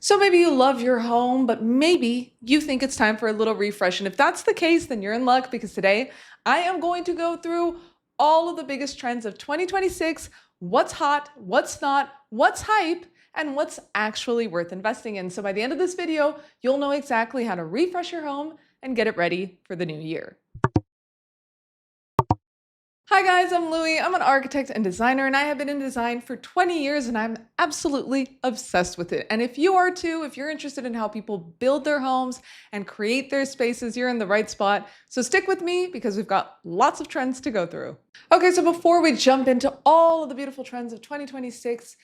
So maybe you love your home, but maybe you think it's time for a little refresh. And if that's the case, then you're in luck because today I am going to go through all of the biggest trends of 2026, what's hot, what's not, what's hype, and what's actually worth investing in. So by the end of this video, you'll know exactly how to refresh your home and get it ready for the new year. Hi guys, I'm Louie. I'm an architect and designer, and I have been in design for 20 years, and I'm absolutely obsessed with it. And if you are too, if you're interested in how people build their homes and create their spaces, you're in the right spot. So stick with me because we've got lots of trends to go through. Okay, so before we jump into all of the beautiful trends of 2026,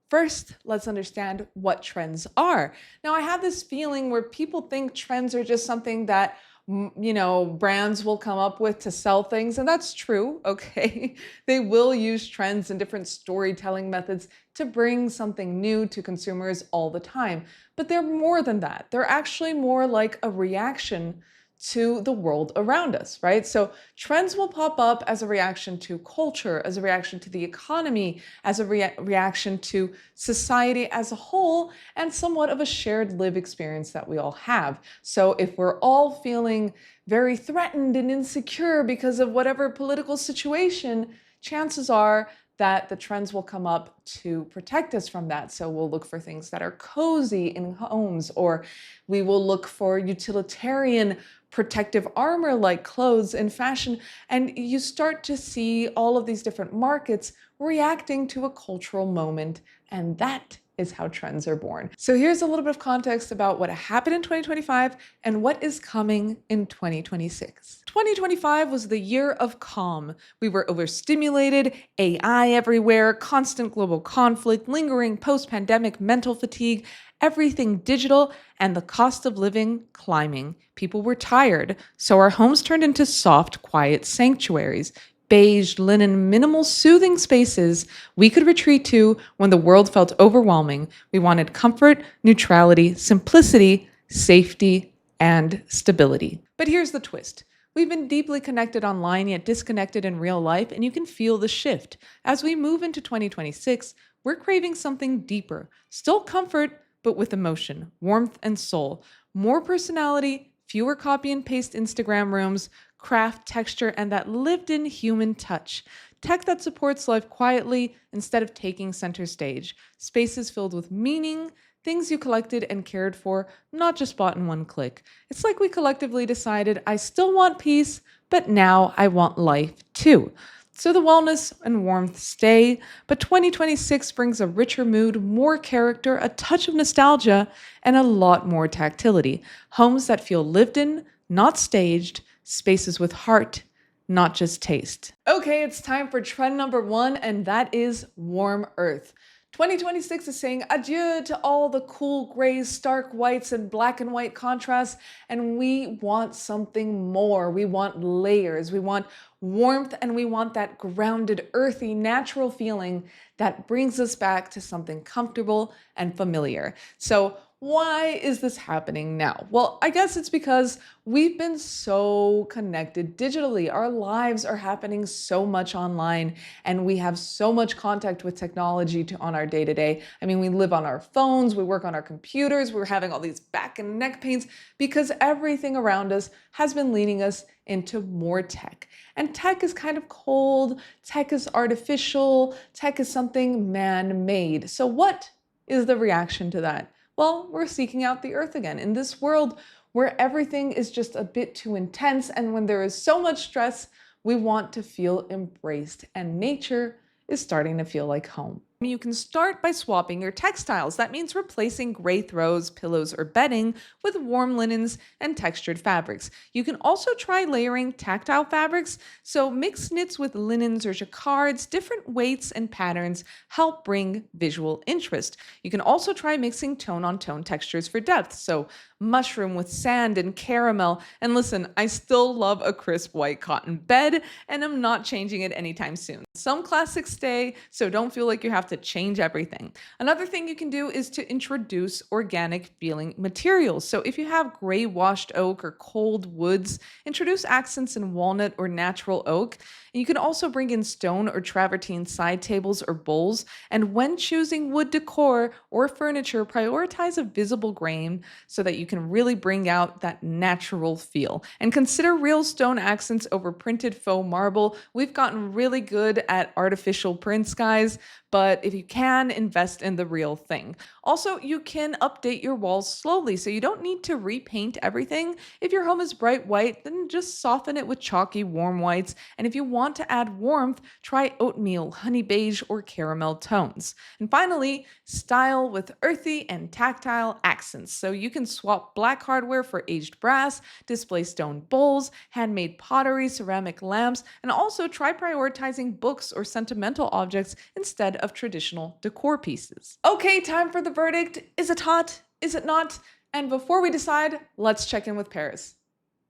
first, let's understand what trends are. Now, I have this feeling where people think trends are just something that brands will come up with to sell things, and that's true, okay? They will use trends and different storytelling methods to bring something new to consumers all the time. But they're more than that. They're actually more like a reaction to the world around us, right? So trends will pop up as a reaction to culture, as a reaction to the economy, as a reaction to society as a whole, and somewhat of a shared live experience that we all have. So if we're all feeling very threatened and insecure because of whatever political situation, chances are that the trends will come up to protect us from that. So we'll look for things that are cozy in homes, or we will look for utilitarian protective armor like clothes and fashion. And you start to see all of these different markets reacting to a cultural moment. And that is how trends are born. So here's a little bit of context about what happened in 2025 and what is coming in 2026. 2025 was the year of calm. We were overstimulated, AI everywhere, constant global conflict, lingering post-pandemic mental fatigue, everything digital, and the cost of living climbing. People were tired, so our homes turned into soft, quiet sanctuaries. Beige, linen, minimal, soothing spaces we could retreat to when the world felt overwhelming. We wanted comfort, neutrality, simplicity, safety, and stability. But here's the twist. We've been deeply connected online yet disconnected in real life, and you can feel the shift. As we move into 2026, we're craving something deeper. Still comfort, but with emotion, warmth, and soul. More personality, fewer copy and paste Instagram rooms, craft, texture, and that lived-in human touch. Tech that supports life quietly instead of taking center stage. Spaces filled with meaning, things you collected and cared for, not just bought in one click. It's like we collectively decided, I still want peace, but now I want life too. So the wellness and warmth stay, but 2026 brings a richer mood, more character, a touch of nostalgia, and a lot more tactility. Homes that feel lived in, not staged, spaces with heart, not just taste. Okay, it's time for trend number one, and that is warm earth. 2026 is saying adieu to all the cool grays, stark whites, and black and white contrasts, and we want something more. We want layers, we want warmth, and we want that grounded, earthy, natural feeling that brings us back to something comfortable and familiar. So why is this happening now? Well, I guess it's because we've been so connected digitally. Our lives are happening so much online, and we have so much contact with technology on our day to day. I mean, we live on our phones, we work on our computers, we're having all these back and neck pains because everything around us has been leading us into more tech. And tech is kind of cold, tech is artificial, tech is something man-made. So what is the reaction to that? Well, we're seeking out the earth again. In this world where everything is just a bit too intense, and when there is so much stress, we want to feel embraced, and nature is starting to feel like home. You can start by swapping your textiles. That means replacing gray throws, pillows, or bedding with warm linens and textured fabrics. You can also try layering tactile fabrics. So mix knits with linens or jacquards. Different weights and patterns help bring visual interest. You can also try mixing tone-on-tone textures for depth. So mushroom with sand and caramel. And listen, I still love a crisp white cotton bed, and I'm not changing it anytime soon. Some classics stay, so don't feel like you have to change everything. Another thing you can do is to introduce organic feeling materials. So if you have gray washed oak or cold woods, introduce accents in walnut or natural oak. And you can also bring in stone or travertine side tables or bowls. And when choosing wood decor or furniture, prioritize a visible grain so that you can really bring out that natural feel. And consider real stone accents over printed faux marble. We've gotten really good at artificial prints, guys, but if you can, invest in the real thing. Also, you can update your walls slowly, so you don't need to repaint everything. If your home is bright white, then just soften it with chalky warm whites. And if you want to add warmth, try oatmeal, honey beige, or caramel tones. And finally, style with earthy and tactile accents. So you can swap black hardware for aged brass, display stone bowls, handmade pottery, ceramic lamps, and also try prioritizing books or sentimental objects instead of traditional decor pieces. Okay, time for the verdict. Is it hot? Is it not? And before we decide, let's check in with Paris.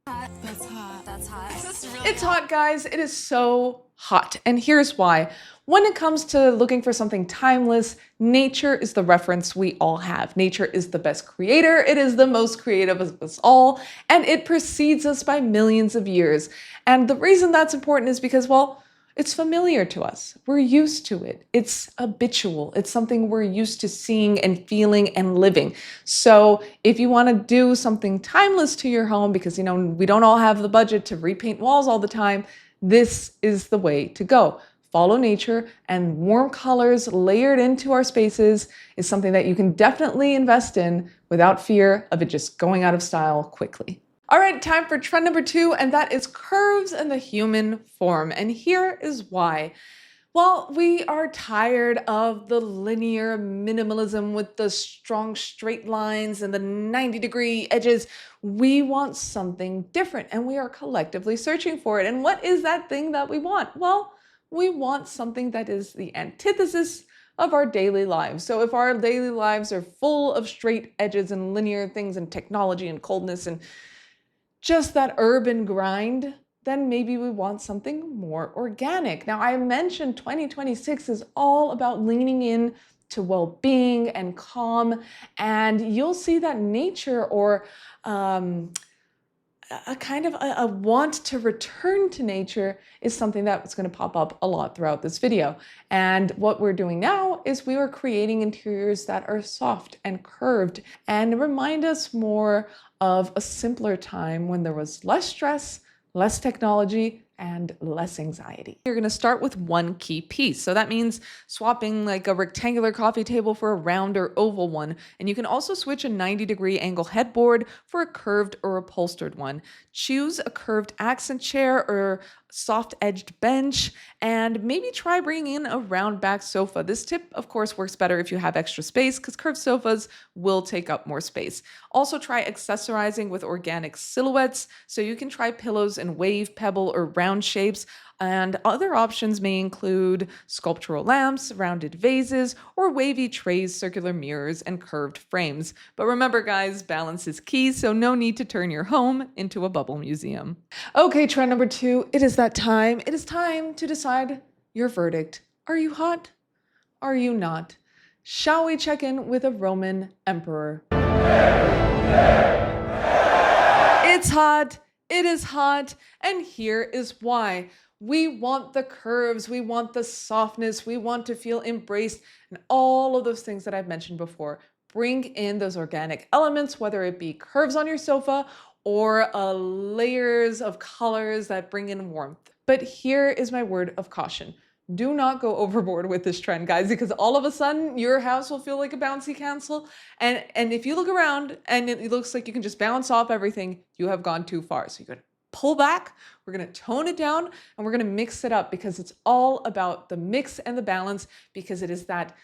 That's hot. That's hot. That's really It's hot, guys. It is so hot. And here's why. When it comes to looking for something timeless, nature is the reference we all have. Nature is the best creator. It is the most creative of us all. And it precedes us by millions of years. And the reason that's important is because, well, it's familiar to us. We're used to it. It's habitual. It's something we're used to seeing and feeling and living. So if you want to do something timeless to your home, because we don't all have the budget to repaint walls all the time, this is the way to go. Follow nature, and warm colors layered into our spaces is something that you can definitely invest in without fear of it just going out of style quickly. All right, time for trend number 2, and that is curves in the human form. And here is why. Well, we are tired of the linear minimalism with the strong straight lines and the 90-degree edges. We want something different, and we are collectively searching for it. And what is that thing that we want? Well, we want something that is the antithesis of our daily lives. So if our daily lives are full of straight edges and linear things and technology and coldness and just that urban grind, then maybe we want something more organic. Now, I mentioned 2026 is all about leaning in to well-being and calm, and you'll see that nature or a kind of a want to return to nature is something that's going to pop up a lot throughout this video. And what we're doing now is we are creating interiors that are soft and curved and remind us more of a simpler time when there was less stress, less technology, and less anxiety. You're going to start with one key piece. So that means swapping like a rectangular coffee table for a round or oval one. And you can also switch a 90-degree angle headboard for a curved or upholstered one. Choose a curved accent chair or soft-edged bench, and maybe try bringing in a round back sofa. This tip, of course, works better if you have extra space because curved sofas will take up more space. Also try accessorizing with organic silhouettes. So you can try pillows in wave, pebble, or round shapes. And other options may include sculptural lamps, rounded vases, or wavy trays, circular mirrors, and curved frames. But remember, guys, balance is key, so no need to turn your home into a bubble museum. Okay, trend number 2, it is that time. It is time to decide your verdict. Are you hot? Are you not? Shall we check in with a Roman emperor? It's hot. It is hot. And here is why. We want the curves, we want the softness, we want to feel embraced, and all of those things that I've mentioned before. Bring in those organic elements, whether it be curves on your sofa or layers of colors that bring in warmth. But here is my word of caution. Do not go overboard with this trend, guys, because all of a sudden your house will feel like a bouncy castle. And if you look around and it looks like you can just bounce off everything, you have gone too far. So you're gonna pull back, we're gonna tone it down, and we're gonna mix it up because it's all about the mix and the balance, because it is that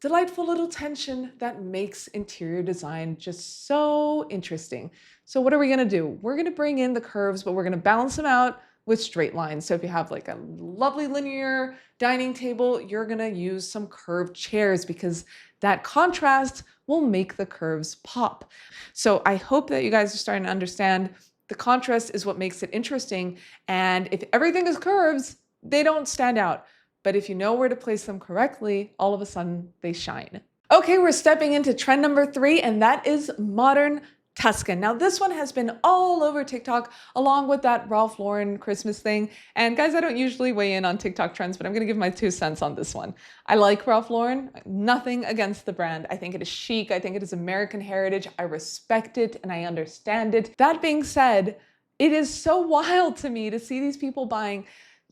delightful little tension that makes interior design just so interesting. So what are we gonna do? We're gonna bring in the curves, but we're gonna balance them out with straight lines. So if you have like a lovely linear dining table, you're gonna use some curved chairs because that contrast will make the curves pop. So I hope that you guys are starting to understand the contrast is what makes it interesting. And if everything is curves, they don't stand out. But if you know where to place them correctly, all of a sudden they shine. Okay, we're stepping into trend number 3, and that is modern Tuscan. Now this one has been all over TikTok along with that Ralph Lauren Christmas thing. And guys, I don't usually weigh in on TikTok trends, but I'm gonna give my 2 cents on this one. I like Ralph Lauren, nothing against the brand. I think it is chic, I think it is American heritage, I respect it and I understand it. That being said, it is so wild to me to see these people buying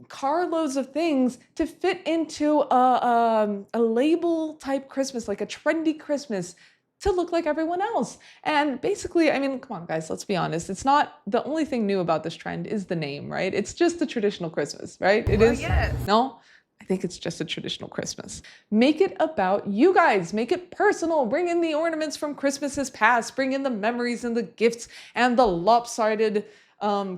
carloads of things to fit into a label type Christmas, like a trendy Christmas, to look like everyone else. And basically, I mean, come on, guys, let's be honest. It's not the only thing new about this trend is the name, right? It's just the traditional Christmas, right? It is. Yes. No? I think it's just a traditional Christmas. Make it about you guys. Make it personal. Bring in the ornaments from Christmases past. Bring in the memories and the gifts and the lopsided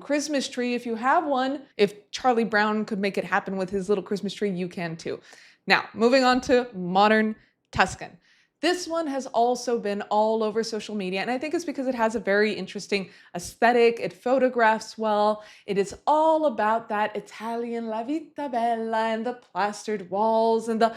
Christmas tree if you have one. If Charlie Brown could make it happen with his little Christmas tree, you can too. Now, moving on to modern Tuscan. This one has also been all over social media, and I think it's because it has a very interesting aesthetic. It photographs well. It is all about that Italian La Vita Bella and the plastered walls and the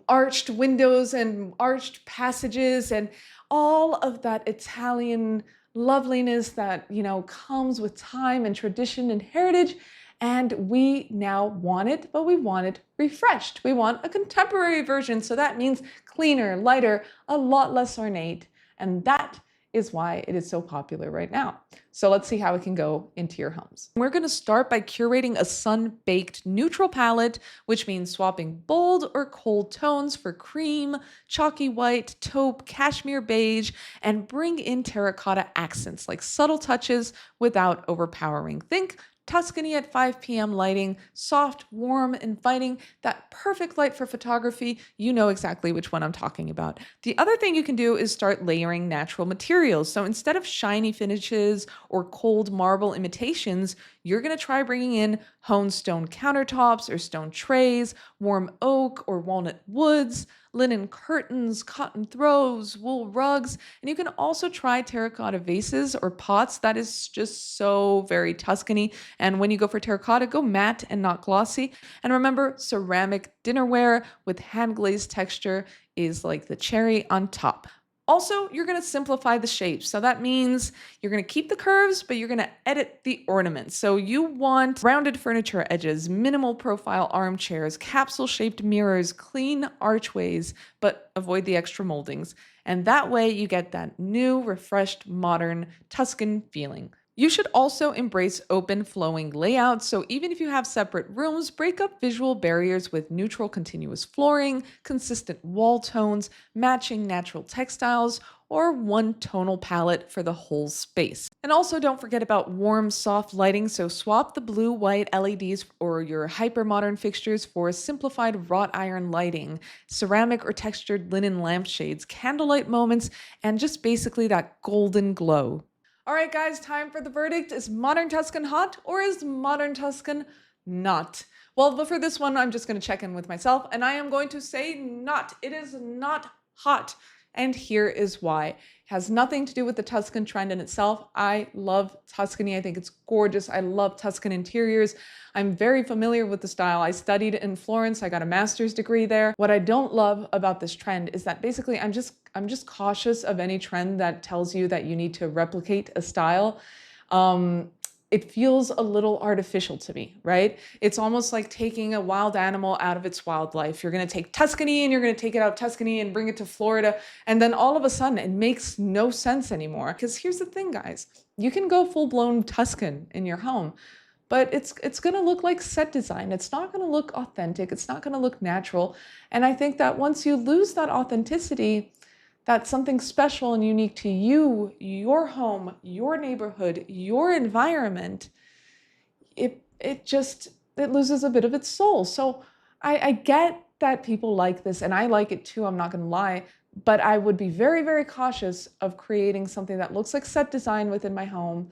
arched windows and arched passages and all of that Italian loveliness that, comes with time and tradition and heritage. And we now want it, but we want it refreshed. We want a contemporary version. So that means cleaner, lighter, a lot less ornate. And that is why it is so popular right now. So let's see how it can go into your homes. We're going to start by curating a sun-baked neutral palette, which means swapping bold or cold tones for cream, chalky white, taupe, cashmere beige, and bring in terracotta accents like subtle touches without overpowering. Think Tuscany at 5 p.m. lighting, soft, warm, inviting, that perfect light for photography. You know exactly which one I'm talking about. The other thing you can do is start layering natural materials. So instead of shiny finishes or cold marble imitations, you're going to try bringing in honed stone countertops or stone trays, warm oak or walnut woods, linen curtains, cotton throws, wool rugs, and you can also try terracotta vases or pots. That is just so very Tuscany. And when you go for terracotta, go matte and not glossy. And remember, ceramic dinnerware with hand glazed texture is like the cherry on top. Also, you're going to simplify the shapes. So that means you're going to keep the curves, but you're going to edit the ornaments. So you want rounded furniture edges, minimal profile armchairs, capsule-shaped mirrors, clean archways, but avoid the extra moldings. And that way you get that new, refreshed, modern Tuscan feeling. You should also embrace open flowing layouts, so even if you have separate rooms, break up visual barriers with neutral continuous flooring, consistent wall tones, matching natural textiles, or one tonal palette for the whole space. And also don't forget about warm, soft lighting, so swap the blue-white LEDs or your hyper-modern fixtures for simplified wrought iron lighting, ceramic or textured linen lampshades, candlelight moments, and just basically that golden glow. All right, guys, time for the verdict. Is modern Tuscan hot or is modern Tuscan not? Well, but for this one, I'm just going to check in with myself and I am going to say not. It is not hot. And here is why. It has nothing to do with the Tuscan trend in itself. I love Tuscany. I think it's gorgeous. I love Tuscan interiors. I'm very familiar with the style. I studied in Florence. I got a master's degree there. What I don't love about this trend is that basically I'm just cautious of any trend that tells you that you need to replicate a style. It feels a little artificial to me, right? It's almost like taking a wild animal out of its wildlife. You're going to take Tuscany and you're going to take it out of Tuscany and bring it to Florida. And then all of a sudden it makes no sense anymore. Because here's the thing, guys, you can go full-blown Tuscan in your home, but it's going to look like set design. It's not going to look authentic. It's not going to look natural. And I think that once you lose that authenticity, that's something special and unique to you, your home, your neighborhood, your environment, it loses a bit of its soul. So I get that people like this and I like it too, I'm not gonna lie, but I would be very, very cautious of creating something that looks like set design within my home.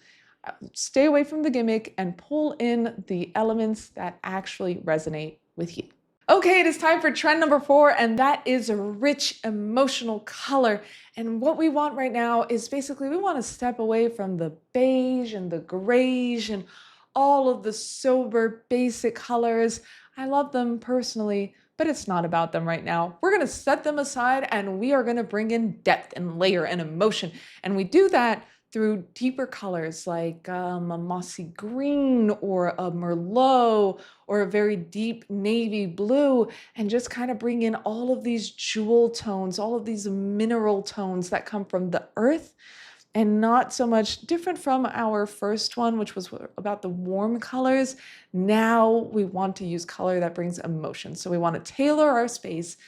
Stay away from the gimmick and pull in the elements that actually resonate with you. Okay, it is time for trend number 4, and that is a rich emotional color. And what we want right now is basically we want to step away from the beige and the grayish and all of the sober basic colors. I love them personally, but it's not about them right now. We're gonna set them aside and we are gonna bring in depth and layer and emotion. And we do that through deeper colors like a mossy green or a merlot or a very deep navy blue, and just kind of bring in all of these jewel tones, all of these mineral tones that come from the earth, and not so much different from our first one, which was about the warm colors. Now we want to use color that brings emotion. So we want to tailor our space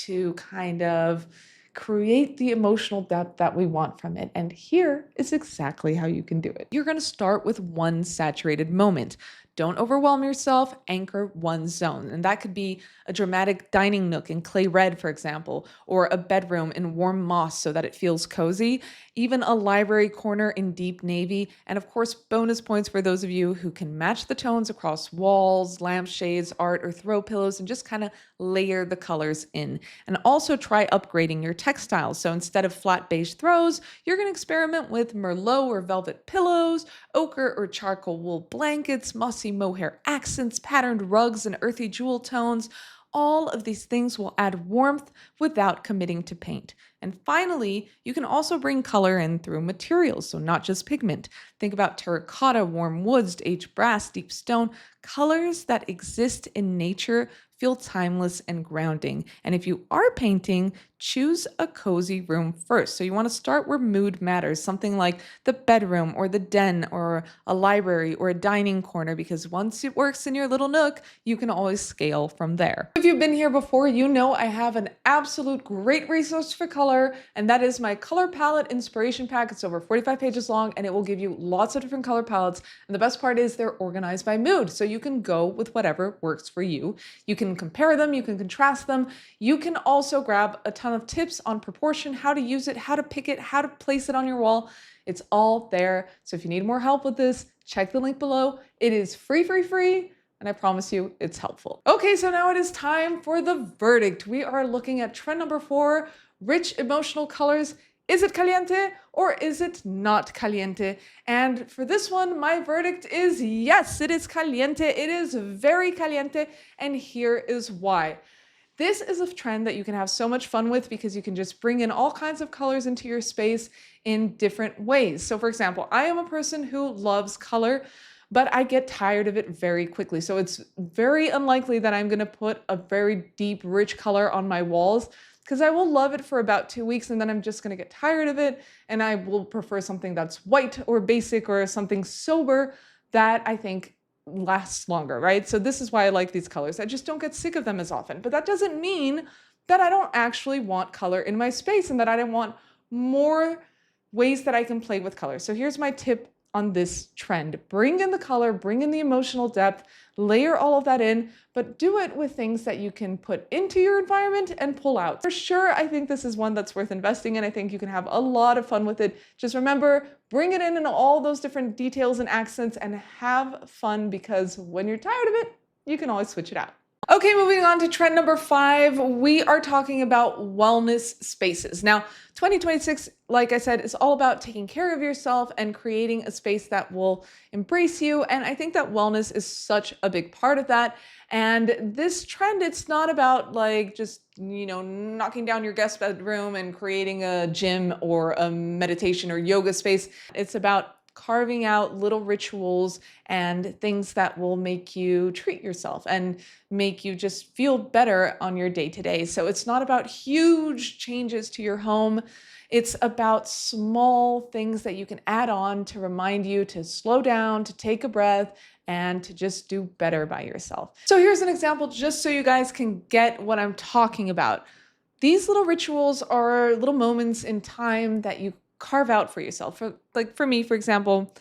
to kind of create the emotional depth that we want from it. And here is exactly how you can do it. You're going to start with one saturated moment. Don't overwhelm yourself, anchor one zone. And that could be a dramatic dining nook in clay red, for example, or a bedroom in warm moss so that it feels cozy, even a library corner in deep navy, and of course, bonus points for those of you who can match the tones across walls, lampshades, art, or throw pillows, and just kind of layer the colors in. And also try upgrading your textiles. So instead of flat beige throws, you're going to experiment with merlot or velvet pillows, ochre or charcoal wool blankets, mossy mohair accents, patterned rugs, and earthy jewel tones. All of these things will add warmth without committing to paint. And finally, you can also bring color in through materials, so not just pigment. Think about terracotta, warm woods, aged brass, deep stone. Colors that exist in nature feel timeless and grounding. And if you are painting, choose a cozy room first. So you want to start where mood matters, something like the bedroom or the den or a library or a dining corner, because once it works in your little nook, you can always scale from there. If you've been here before, you know I have an absolute great resource for color, and that is my color palette inspiration pack. It's over 45 pages long, and it will give you lots of different color palettes. And the best part is they're organized by mood, so you can go with whatever works for you. You can compare them, you can contrast them. You can also grab a ton of tips on proportion, how to use it, how to pick it, how to place it on your wall. It's all there. So if you need more help with this, check the link below. It is free, and I promise you it's helpful. Okay, so now it is time for the verdict. We are looking at trend number 4, rich emotional colors. Is it caliente or is it not caliente? And for this one, my verdict is yes, it is caliente. It is very caliente, and here is why. This is a trend that you can have so much fun with because you can just bring in all kinds of colors into your space in different ways. So for example, I am a person who loves color, but I get tired of it very quickly. So it's very unlikely that I'm gonna put a very deep, rich color on my walls, because I will love it for about 2 weeks and then I'm just gonna get tired of it, and I will prefer something that's white or basic or something sober that I think lasts longer, right? So this is why I like these colors. I just don't get sick of them as often. But that doesn't mean that I don't actually want color in my space and that I don't want more ways that I can play with color. So here's my tip on this trend. Bring in the color, bring in the emotional depth, layer all of that in, but do it with things that you can put into your environment and pull out. For sure, I think this is one that's worth investing in. I think you can have a lot of fun with it. Just remember, bring it in all those different details and accents and have fun, because when you're tired of it, you can always switch it out. Okay, moving on to trend number 5, we are talking about wellness spaces. Now, 2026, like I said, is all about taking care of yourself and creating a space that will embrace you. And I think that wellness is such a big part of that. And this trend, it's not about like just, knocking down your guest bedroom and creating a gym or a meditation or yoga space. It's about carving out little rituals and things that will make you treat yourself and make you just feel better on your day-to-day. So it's not about huge changes to your home. It's about small things that you can add on to remind you to slow down, to take a breath, and to just do better by yourself. So here's an example just so you guys can get what I'm talking about. These little rituals are little moments in time that you carve out for yourself. For me, for example,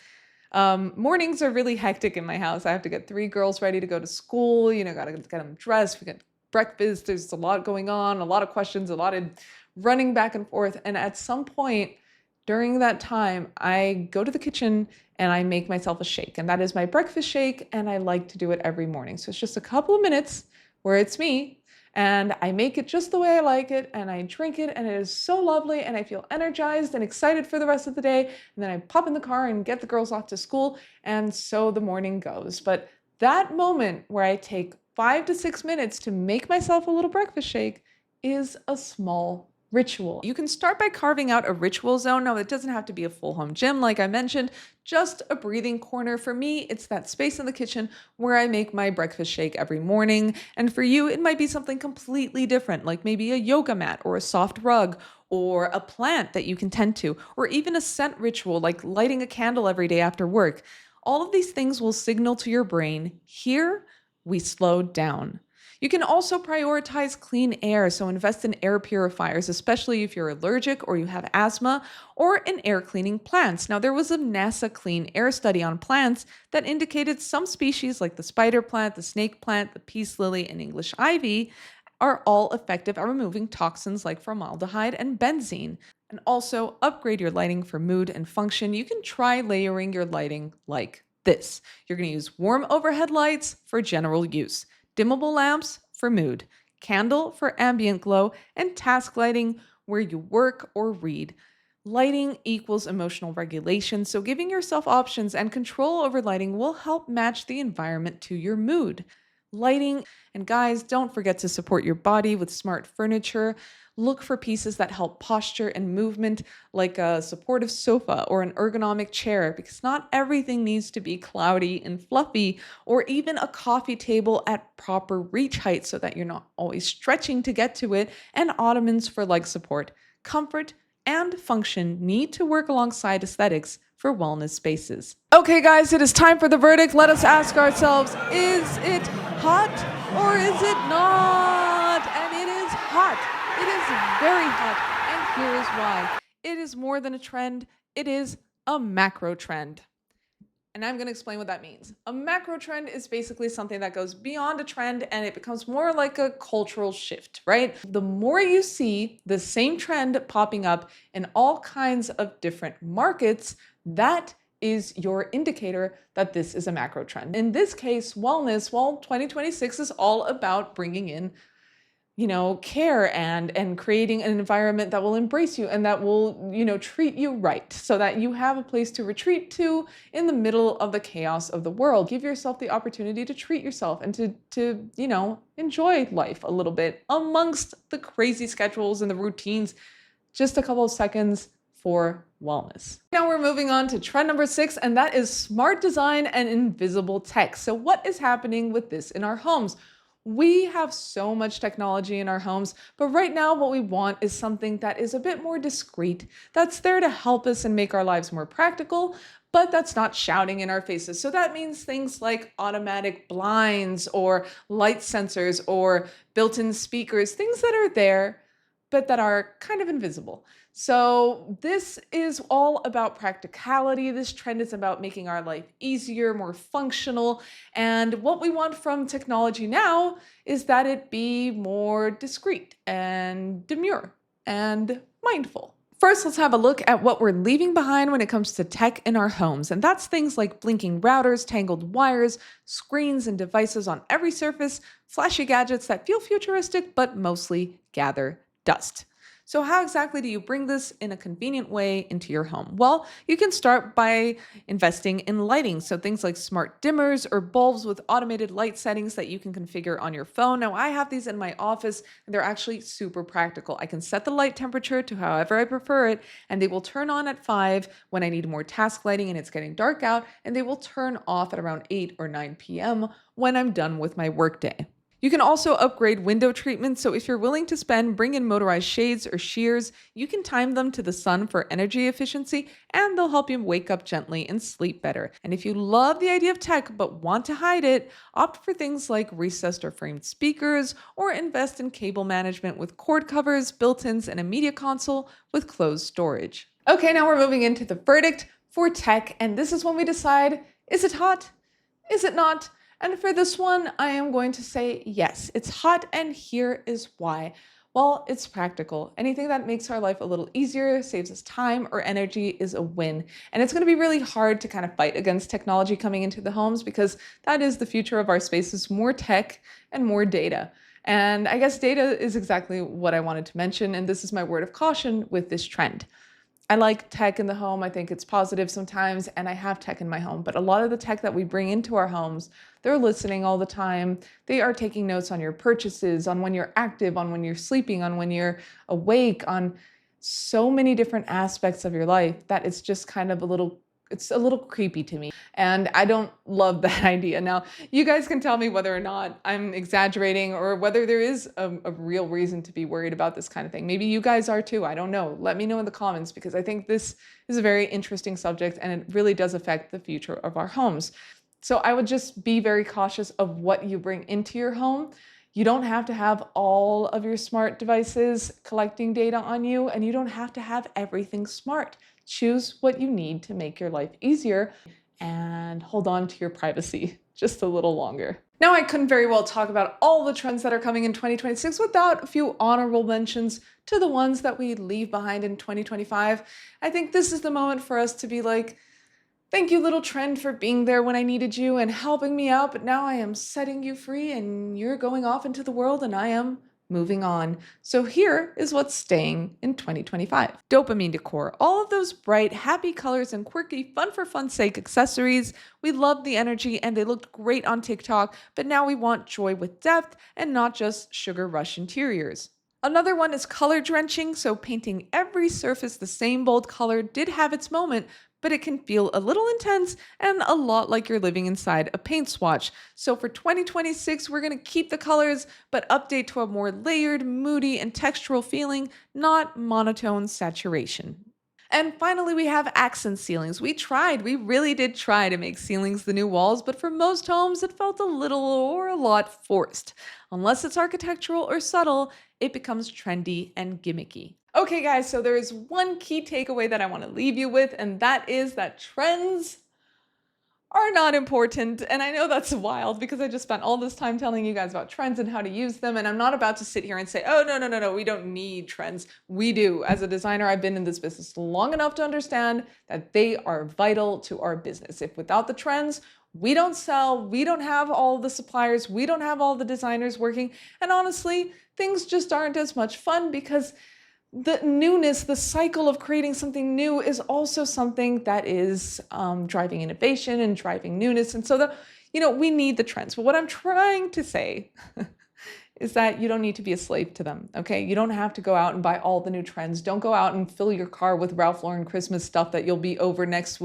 mornings are really hectic in my house. I have to get 3 girls ready to go to school, gotta get them dressed, we get breakfast, there's a lot going on, a lot of questions, a lot of running back and forth. And at some point during that time, I go to the kitchen and I make myself a shake. And that is my breakfast shake, and I like to do it every morning. So it's just a couple of minutes where it's me, and I make it just the way I like it, and I drink it, and it is so lovely, and I feel energized and excited for the rest of the day. And then I pop in the car and get the girls off to school, and so the morning goes. But that moment where I take 5 to 6 minutes to make myself a little breakfast shake is a small ritual. You can start by carving out a ritual zone. Now, it doesn't have to be a full home gym, like I mentioned, just a breathing corner. For me, it's that space in the kitchen where I make my breakfast shake every morning. And for you, it might be something completely different, like maybe a yoga mat or a soft rug or a plant that you can tend to, or even a scent ritual like lighting a candle every day after work. All of these things will signal to your brain, here we slow down. You can also prioritize clean air, so invest in air purifiers, especially if you're allergic or you have asthma, or in air cleaning plants. Now, there was a NASA clean air study on plants that indicated some species like the spider plant, the snake plant, the peace lily, and English ivy are all effective at removing toxins like formaldehyde and benzene. And also upgrade your lighting for mood and function. You can try layering your lighting like this. You're going to use warm overhead lights for general use, dimmable lamps for mood, candle for ambient glow, and task lighting where you work or read. Lighting equals emotional regulation, so giving yourself options and control over lighting will help match the environment to your mood. Lighting, and guys, don't forget to support your body with smart furniture. Look for pieces that help posture and movement, like a supportive sofa or an ergonomic chair, because not everything needs to be cloudy and fluffy, or even a coffee table at proper reach height so that you're not always stretching to get to it, and ottomans for leg support. Comfort and function need to work alongside aesthetics for wellness spaces. Okay, guys, it is time for the verdict. Let us ask ourselves, is it hot or is it not? And it is hot. It is very hot, and here is why. It is more than a trend, it is a macro trend. And I'm going to explain what that means. A macro trend is basically something that goes beyond a trend and it becomes more like a cultural shift, right? The more you see the same trend popping up in all kinds of different markets, that is your indicator that this is a macro trend. In this case, wellness, well, 2026 is all about bringing in care and creating an environment that will embrace you and that will, treat you right so that you have a place to retreat to in the middle of the chaos of the world. Give yourself the opportunity to treat yourself and to enjoy life a little bit amongst the crazy schedules and the routines. Just a couple of seconds for wellness. Now we're moving on to trend number 6, and that is smart design and invisible tech. So what is happening with this in our homes? We have so much technology in our homes, but right now what we want is something that is a bit more discreet, that's there to help us and make our lives more practical, but that's not shouting in our faces. So that means things like automatic blinds or light sensors or built-in speakers, things that are there, but that are kind of invisible. So this is all about practicality. This trend is about making our life easier, more functional. And what we want from technology now is that it be more discreet and demure and mindful. First, let's have a look at what we're leaving behind when it comes to tech in our homes. And that's things like blinking routers, tangled wires, screens and devices on every surface, flashy gadgets that feel futuristic but mostly gather dust. So how exactly do you bring this in a convenient way into your home? Well, you can start by investing in lighting. So things like smart dimmers or bulbs with automated light settings that you can configure on your phone. Now, I have these in my office and they're actually super practical. I can set the light temperature to however I prefer it, and they will turn on at 5 when I need more task lighting and it's getting dark out, and they will turn off at around 8 or 9 p.m. when I'm done with my workday. You can also upgrade window treatments, so if you're willing to spend, bring in motorized shades or shears. You can time them to the sun for energy efficiency, and they'll help you wake up gently and sleep better. And if you love the idea of tech but want to hide it, opt for things like recessed or framed speakers, or invest in cable management with cord covers, built-ins, and a media console with closed storage. Okay, now we're moving into the verdict for tech, and this is when we decide, is it hot? Is it not? And for this one, I am going to say yes, it's hot, and here is why. Well, it's practical. Anything that makes our life a little easier, saves us time or energy is a win. And it's going to be really hard to kind of fight against technology coming into the homes, because that is the future of our spaces, more tech and more data. And I guess data is exactly what I wanted to mention, and this is my word of caution with this trend. I like tech in the home. I think it's positive sometimes, and I have tech in my home. But a lot of the tech that we bring into our homes, they're listening all the time. They are taking notes on your purchases, on when you're active, on when you're sleeping, on when you're awake, on so many different aspects of your life that it's just kind of it's a little creepy to me. And I don't love that idea. Now, you guys can tell me whether or not I'm exaggerating or whether there is a real reason to be worried about this kind of thing. Maybe you guys are too. I don't know. Let me know in the comments because I think this is a very interesting subject and it really does affect the future of our homes. So I would just be very cautious of what you bring into your home. You don't have to have all of your smart devices collecting data on you, and you don't have to have everything smart. Choose what you need to make your life easier and hold on to your privacy just a little longer. Now, I couldn't very well talk about all the trends that are coming in 2026 without a few honorable mentions to the ones that we leave behind in 2025. I think this is the moment for us to be like, thank you, little trend, for being there when I needed you and helping me out, but now I am setting you free and you're going off into the world and I am moving on. So here is what's staying in 2025. Dopamine decor. All of those bright, happy colors and quirky, fun for fun's sake accessories. We loved the energy and they looked great on TikTok, but now we want joy with depth and not just sugar rush interiors. Another one is color drenching, so painting every surface the same bold color did have its moment, but it can feel a little intense and a lot like you're living inside a paint swatch. So for 2026, we're going to keep the colors, but update to a more layered, moody, and textural feeling, not monotone saturation. And finally, we have accent ceilings. We really did try to make ceilings the new walls, but for most homes, it felt a little or a lot forced. Unless it's architectural or subtle, it becomes trendy and gimmicky. Okay, guys, so there is one key takeaway that I want to leave you with, and that is that trends are not important. And I know that's wild because I just spent all this time telling you guys about trends and how to use them. And I'm not about to sit here and say, oh, no, we don't need trends. We do. As a designer, I've been in this business long enough to understand that they are vital to our business. If without the trends, we don't sell, we don't have all the suppliers, we don't have all the designers working. And honestly, things just aren't as much fun because the newness, the cycle of creating something new is also something that is driving innovation and driving newness. And so we need the trends. But what I'm trying to say is that you don't need to be a slave to them, okay? You don't have to go out and buy all the new trends. Don't go out and fill your car with Ralph Lauren Christmas stuff that you'll be over next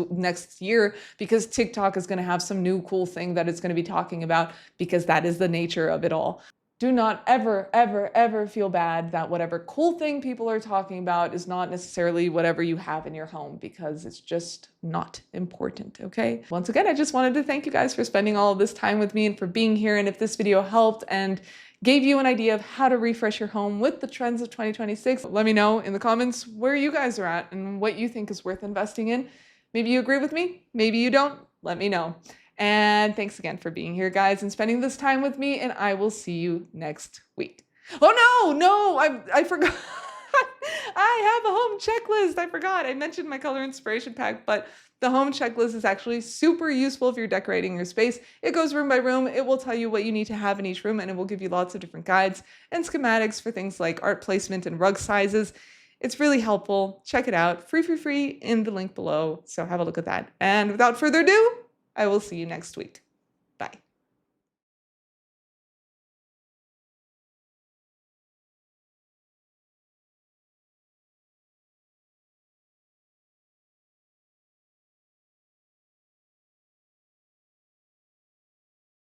year because TikTok is gonna have some new cool thing that it's gonna be talking about because that is the nature of it all. Do not ever, ever, ever feel bad that whatever cool thing people are talking about is not necessarily whatever you have in your home because it's just not important, okay? Once again, I just wanted to thank you guys for spending all of this time with me and for being here. And if this video helped and gave you an idea of how to refresh your home with the trends of 2026, let me know in the comments where you guys are at and what you think is worth investing in. Maybe you agree with me, maybe you don't, let me know. And thanks again for being here, guys, and spending this time with me, and I will see you next week. Oh, no, I forgot. I have a home checklist. I forgot. I mentioned my color inspiration pack, but the home checklist is actually super useful if you're decorating your space. It goes room by room. It will tell you what you need to have in each room, and it will give you lots of different guides and schematics for things like art placement and rug sizes. It's really helpful. Check it out. Free in the link below. So have a look at that. And without further ado, I will see you next week.